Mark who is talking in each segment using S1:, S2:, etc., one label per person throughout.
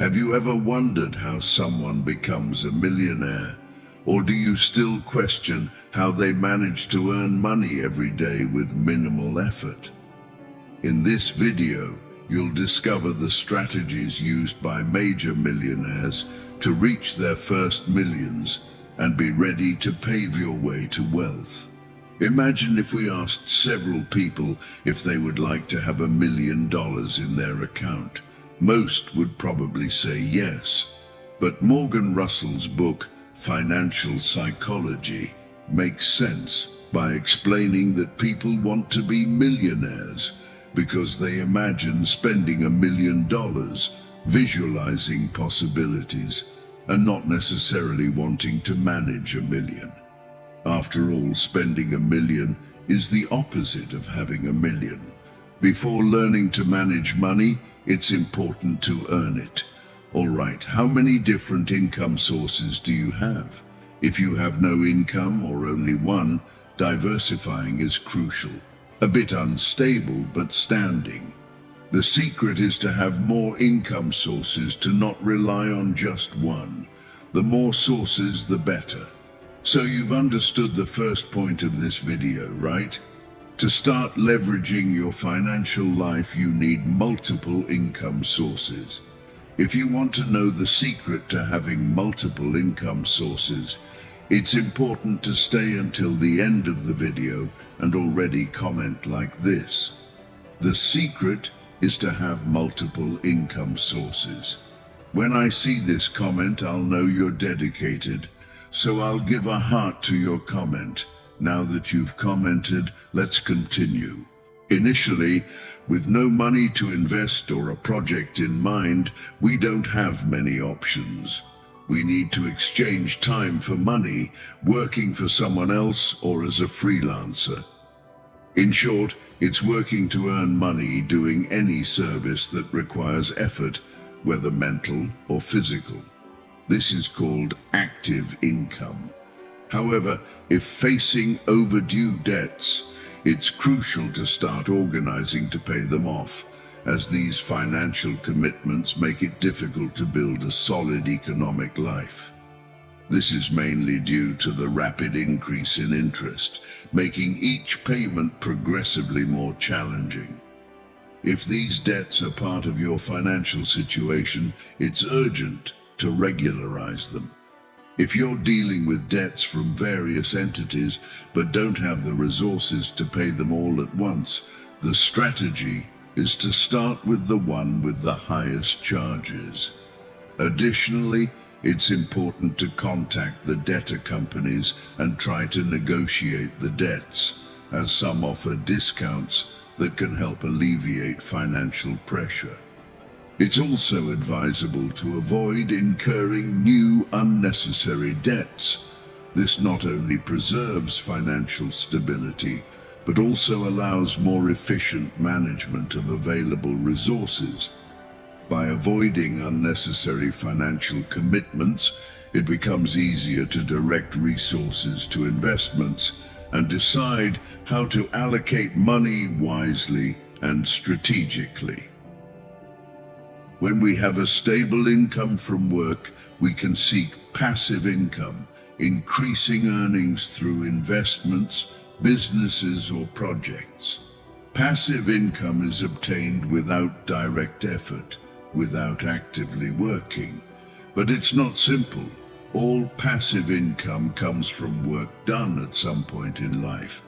S1: Have you ever wondered how someone becomes a millionaire? Or do you still question how they manage to earn money every day with minimal effort? In this video, you'll discover the strategies used by major millionaires to reach their first millions and be ready to pave your way to wealth. Imagine if we asked several people if they would like to have $1 million in their account. Most would probably say yes. But Morgan Russell's book, Financial Psychology, makes sense by explaining that people want to be millionaires because they imagine spending $1 million, visualizing possibilities, and not necessarily wanting to manage $1 million. After all, spending $1 million is the opposite of having $1 million. Before learning to manage money, it's important to earn it. All right, how many different income sources do you have? If you have no income or only one, diversifying is crucial. A bit unstable, but standing. The secret is to have more income sources, to not rely on just one. The more sources, the better. So you've understood the first point of this video, right? To start leveraging your financial life, you need multiple income sources. If you want to know the secret to having multiple income sources, it's important to stay until the end of the video and already comment like this. The secret is to have multiple income sources. When I see this comment, I'll know you're dedicated, so I'll give a heart to your comment. Now that you've commented, let's continue. Initially, with no money to invest or a project in mind, we don't have many options. We need to exchange time for money, working for someone else or as a freelancer. In short, it's working to earn money doing any service that requires effort, whether mental or physical. This is called active income. However, if facing overdue debts, it's crucial to start organizing to pay them off, as these financial commitments make it difficult to build a solid economic life. This is mainly due to the rapid increase in interest, making each payment progressively more challenging. If these debts are part of your financial situation, it's urgent to regularize them. If you're dealing with debts from various entities but don't have the resources to pay them all at once, the strategy is to start with the one with the highest charges. Additionally, it's important to contact the debtor companies and try to negotiate the debts, as some offer discounts that can help alleviate financial pressure. It's also advisable to avoid incurring new unnecessary debts. This not only preserves financial stability, but also allows more efficient management of available resources. By avoiding unnecessary financial commitments, it becomes easier to direct resources to investments and decide how to allocate money wisely and strategically. When we have a stable income from work, we can seek passive income, increasing earnings through investments, businesses, or projects. Passive income is obtained without direct effort, without actively working. But it's not simple. All passive income comes from work done at some point in life.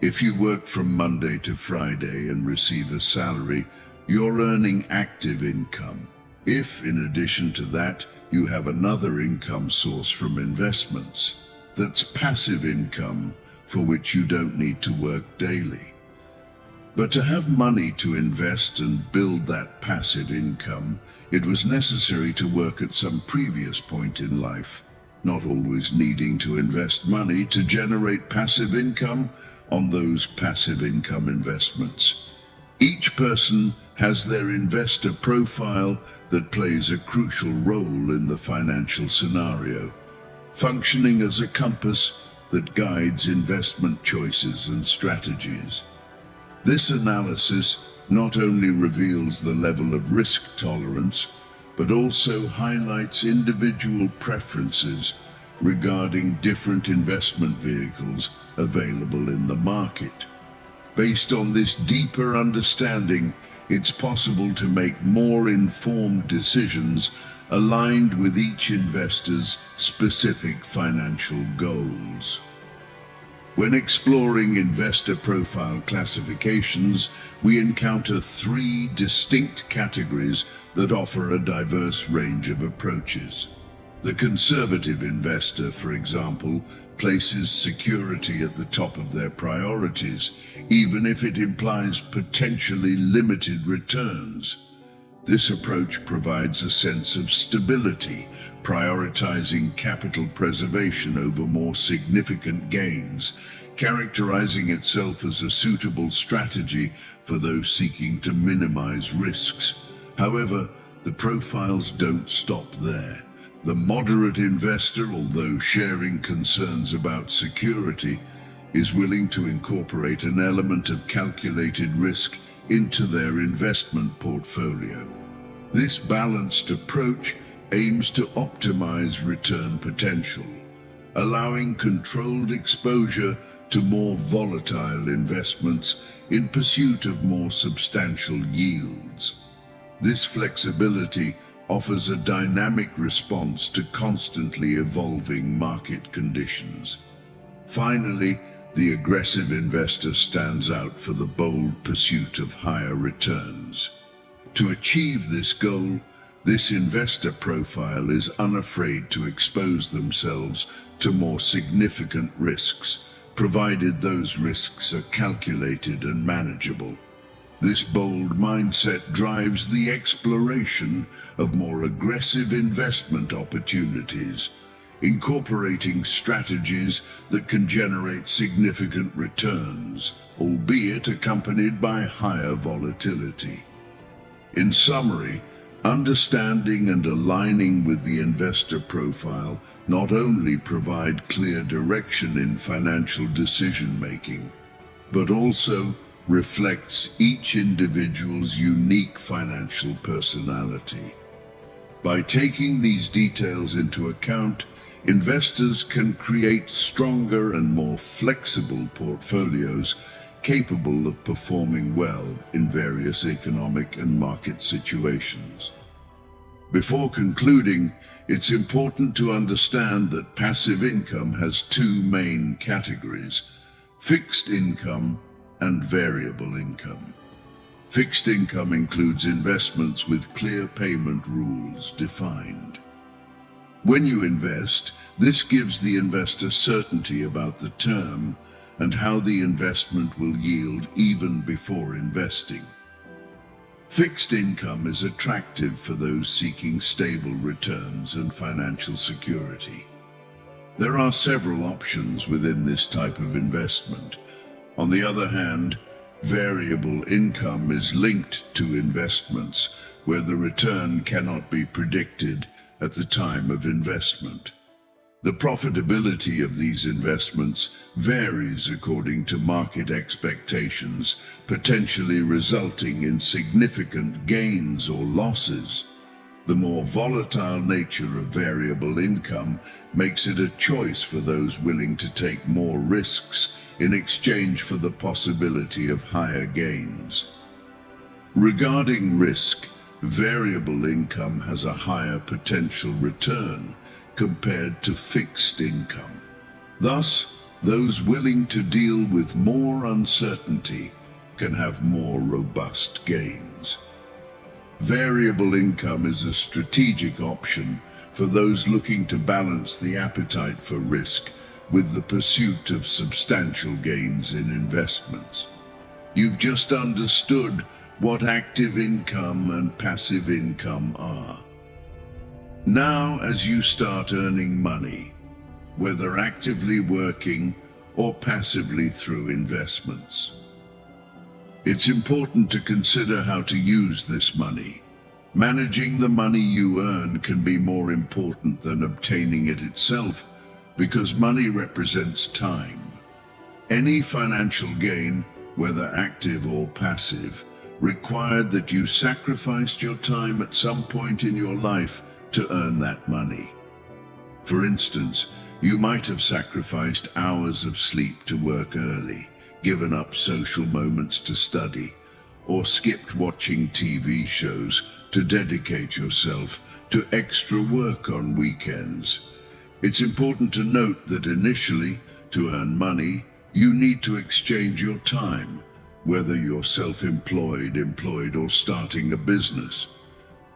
S1: If you work from Monday to Friday and receive a salary, you're earning active income. If, in addition to that, you have another income source from investments, that's passive income for which you don't need to work daily. But to have money to invest and build that passive income, it was necessary to work at some previous point in life, not always needing to invest money to generate passive income on those passive income investments. Each person has their investor profile that plays a crucial role in the financial scenario, functioning as a compass that guides investment choices and strategies. This analysis not only reveals the level of risk tolerance, but also highlights individual preferences regarding different investment vehicles available in the market. Based on this deeper understanding, it's possible to make more informed decisions aligned with each investor's specific financial goals. When exploring investor profile classifications, we encounter three distinct categories that offer a diverse range of approaches. The conservative investor, for example, places security at the top of their priorities, even if it implies potentially limited returns. This approach provides a sense of stability, prioritizing capital preservation over more significant gains, characterizing itself as a suitable strategy for those seeking to minimize risks. However, the profiles don't stop there. The moderate investor, although sharing concerns about security, is willing to incorporate an element of calculated risk into their investment portfolio. This balanced approach aims to optimize return potential, allowing controlled exposure to more volatile investments in pursuit of more substantial yields. This flexibility offers a dynamic response to constantly evolving market conditions. Finally, the aggressive investor stands out for the bold pursuit of higher returns. To achieve this goal, this investor profile is unafraid to expose themselves to more significant risks, provided those risks are calculated and manageable. This bold mindset drives the exploration of more aggressive investment opportunities, incorporating strategies that can generate significant returns, albeit accompanied by higher volatility. In summary, understanding and aligning with the investor profile not only provide clear direction in financial decision-making, but also reflects each individual's unique financial personality. By taking these details into account, investors can create stronger and more flexible portfolios capable of performing well in various economic and market situations. Before concluding, it's important to understand that passive income has two main categories: fixed income and variable income. Fixed income includes investments with clear payment rules defined. When you invest, this gives the investor certainty about the term and how the investment will yield even before investing. Fixed income is attractive for those seeking stable returns and financial security. There are several options within this type of investment. On the other hand, variable income is linked to investments where the return cannot be predicted at the time of investment. The profitability of these investments varies according to market expectations, potentially resulting in significant gains or losses. The more volatile nature of variable income makes it a choice for those willing to take more risks in exchange for the possibility of higher gains. Regarding risk, variable income has a higher potential return compared to fixed income. Thus, those willing to deal with more uncertainty can have more robust gains. Variable income is a strategic option for those looking to balance the appetite for risk with the pursuit of substantial gains in investments. You've just understood what active income and passive income are. Now, as you start earning money, whether actively working or passively through investments, it's important to consider how to use this money. Managing the money you earn can be more important than obtaining it itself, because money represents time. Any financial gain, whether active or passive, required that you sacrificed your time at some point in your life to earn that money. For instance, you might have sacrificed hours of sleep to work early, given up social moments to study, or skipped watching TV shows to dedicate yourself to extra work on weekends. It's important to note that initially, to earn money, you need to exchange your time, whether you're self-employed, employed, or starting a business.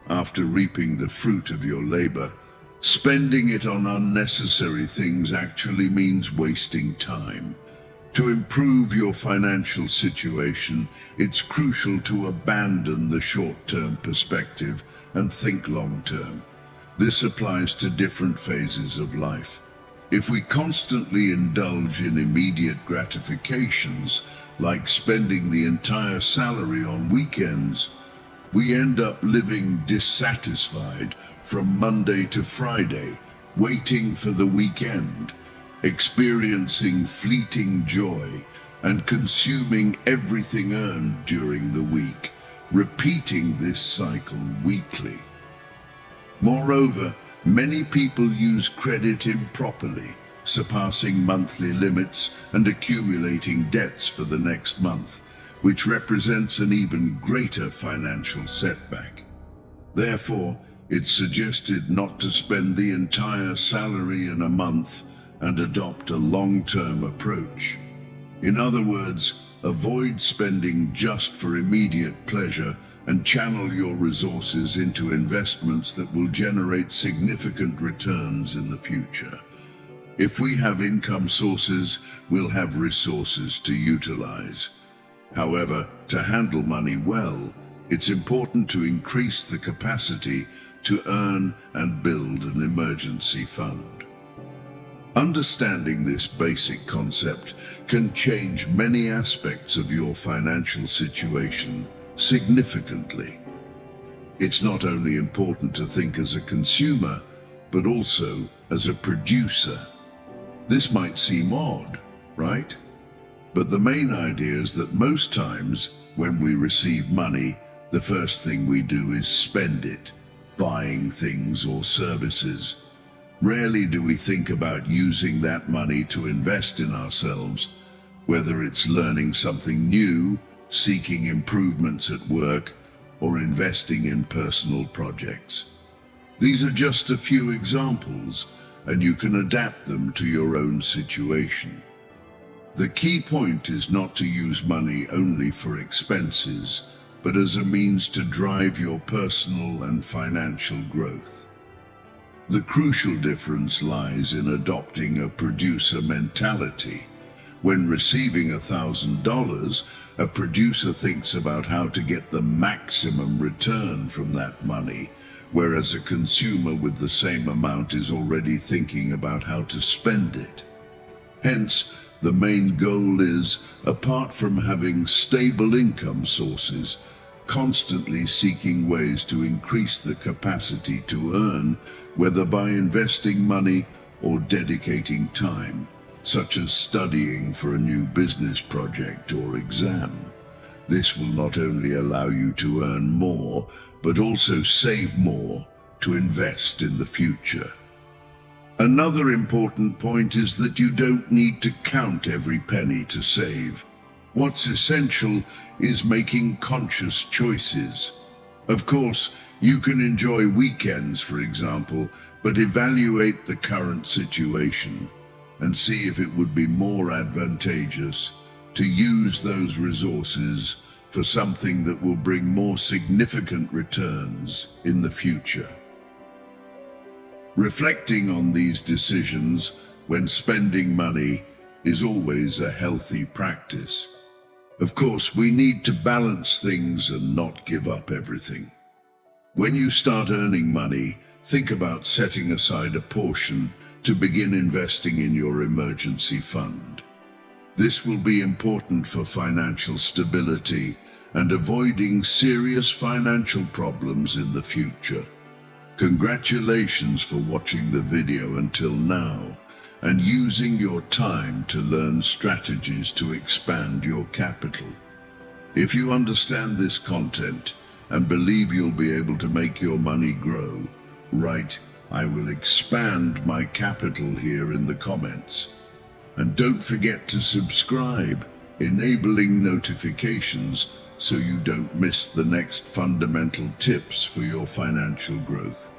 S1: After reaping the fruit of your labor, spending it on unnecessary things actually means wasting time. To improve your financial situation, it's crucial to abandon the short-term perspective and think long-term. This applies to different phases of life. If we constantly indulge in immediate gratifications, like spending the entire salary on weekends, we end up living dissatisfied from Monday to Friday, waiting for the weekend, experiencing fleeting joy, and consuming everything earned during the week, repeating this cycle weekly. Moreover, many people use credit improperly, surpassing monthly limits and accumulating debts for the next month, which represents an even greater financial setback. Therefore, it's suggested not to spend the entire salary in a month and adopt a long-term approach. In other words, avoid spending just for immediate pleasure and channel your resources into investments that will generate significant returns in the future. If we have income sources, we'll have resources to utilize. However, to handle money well, it's important to increase the capacity to earn and build an emergency fund. Understanding this basic concept can change many aspects of your financial situation significantly. It's not only important to think as a consumer, but also as a producer. This might seem odd, right? But the main idea is that most times when we receive money, the first thing we do is spend it, buying things or services. Rarely do we think about using that money to invest in ourselves, whether it's learning something new, seeking improvements at work, or investing in personal projects. These are just a few examples, and you can adapt them to your own situation. The key point is not to use money only for expenses, but as a means to drive your personal and financial growth. The crucial difference lies in adopting a producer mentality. When receiving $1,000, a producer thinks about how to get the maximum return from that money, whereas a consumer with the same amount is already thinking about how to spend it. Hence, the main goal is, apart from having stable income sources, constantly seeking ways to increase the capacity to earn, whether by investing money or dedicating time, such as studying for a new business project or exam. This will not only allow you to earn more, but also save more to invest in the future. Another important point is that you don't need to count every penny to save. What's essential is making conscious choices. Of course, you can enjoy weekends, for example, but evaluate the current situation and see if it would be more advantageous to use those resources for something that will bring more significant returns in the future. Reflecting on these decisions when spending money is always a healthy practice. Of course, we need to balance things and not give up everything. When you start earning money, think about setting aside a portion to begin investing in your emergency fund. This will be important for financial stability and avoiding serious financial problems in the future. Congratulations for watching the video until now and using your time to learn strategies to expand your capital. If you understand this content and believe you'll be able to make your money grow, write, "I will expand my capital" here in the comments. And don't forget to subscribe, enabling notifications so you don't miss the next fundamental tips for your financial growth.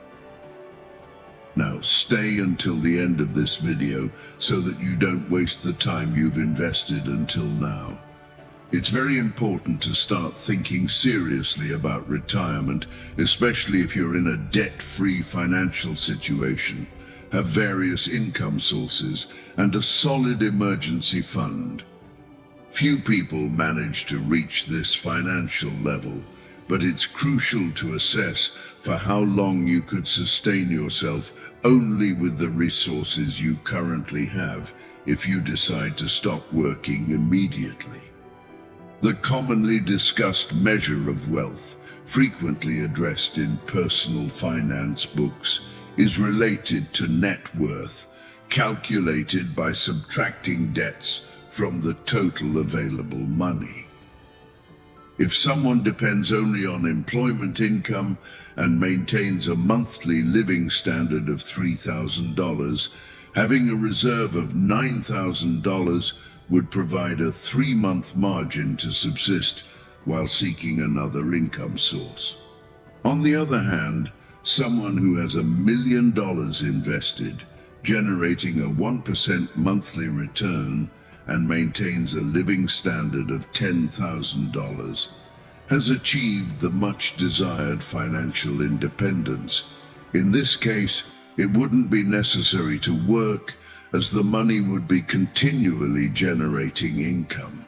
S1: Now stay until the end of this video so that you don't waste the time you've invested until now. It's very important to start thinking seriously about retirement, especially if you're in a debt-free financial situation, have various income sources, and a solid emergency fund. Few people manage to reach this financial level, but it's crucial to assess for how long you could sustain yourself only with the resources you currently have if you decide to stop working immediately. The commonly discussed measure of wealth, frequently addressed in personal finance books, is related to net worth, calculated by subtracting debts from the total available money. If someone depends only on employment income and maintains a monthly living standard of $3,000, having a reserve of $9,000 would provide a 3-month margin to subsist while seeking another income source. On the other hand, someone who has $1 million invested, generating a 1% monthly return, and maintains a living standard of $10,000, has achieved the much-desired financial independence. In this case, it wouldn't be necessary to work, as the money would be continually generating income.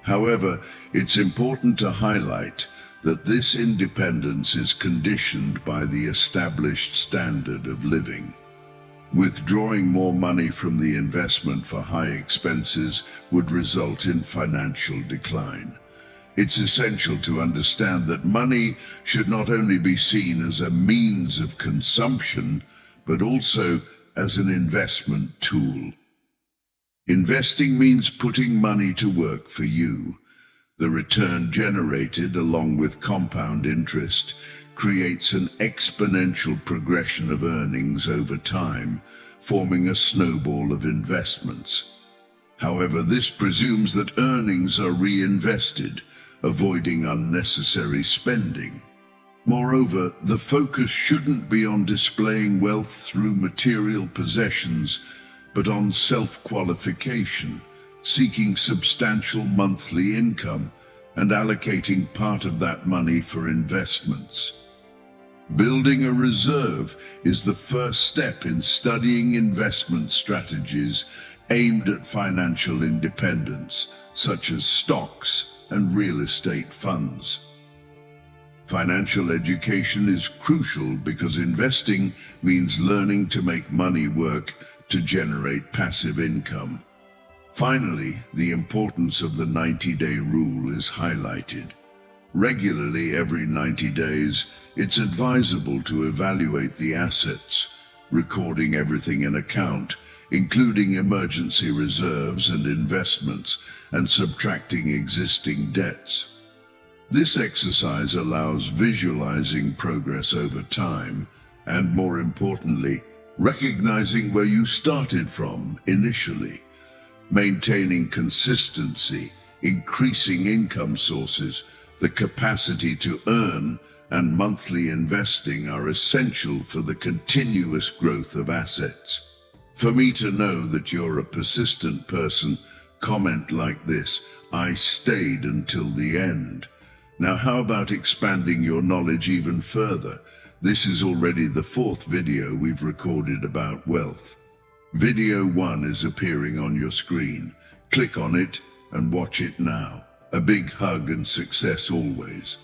S1: However, it's important to highlight that this independence is conditioned by the established standard of living. Withdrawing more money from the investment for high expenses would result in financial decline. It's essential to understand that money should not only be seen as a means of consumption, but also as an investment tool. Investing means putting money to work for you. The return generated, along with compound interest, creates an exponential progression of earnings over time, forming a snowball of investments. However, this presumes that earnings are reinvested, avoiding unnecessary spending. Moreover, the focus shouldn't be on displaying wealth through material possessions, but on self-qualification, seeking substantial monthly income, and allocating part of that money for investments. Building a reserve is the first step in studying investment strategies aimed at financial independence, such as stocks and real estate funds. Financial education is crucial because investing means learning to make money work to generate passive income. Finally, the importance of the 90-day rule is highlighted. Regularly, every 90 days, it's advisable to evaluate the assets, recording everything in account, including emergency reserves and investments, and subtracting existing debts. This exercise allows visualizing progress over time, and more importantly, recognizing where you started from initially. Maintaining consistency, increasing income sources, the capacity to earn, and monthly investing are essential for the continuous growth of assets. For me to know that you're a persistent person, comment like this: "I stayed until the end." Now, how about expanding your knowledge even further? This is already the 4th video we've recorded about wealth. Video 1 is appearing on your screen. Click on it and watch it now. A big hug and success always.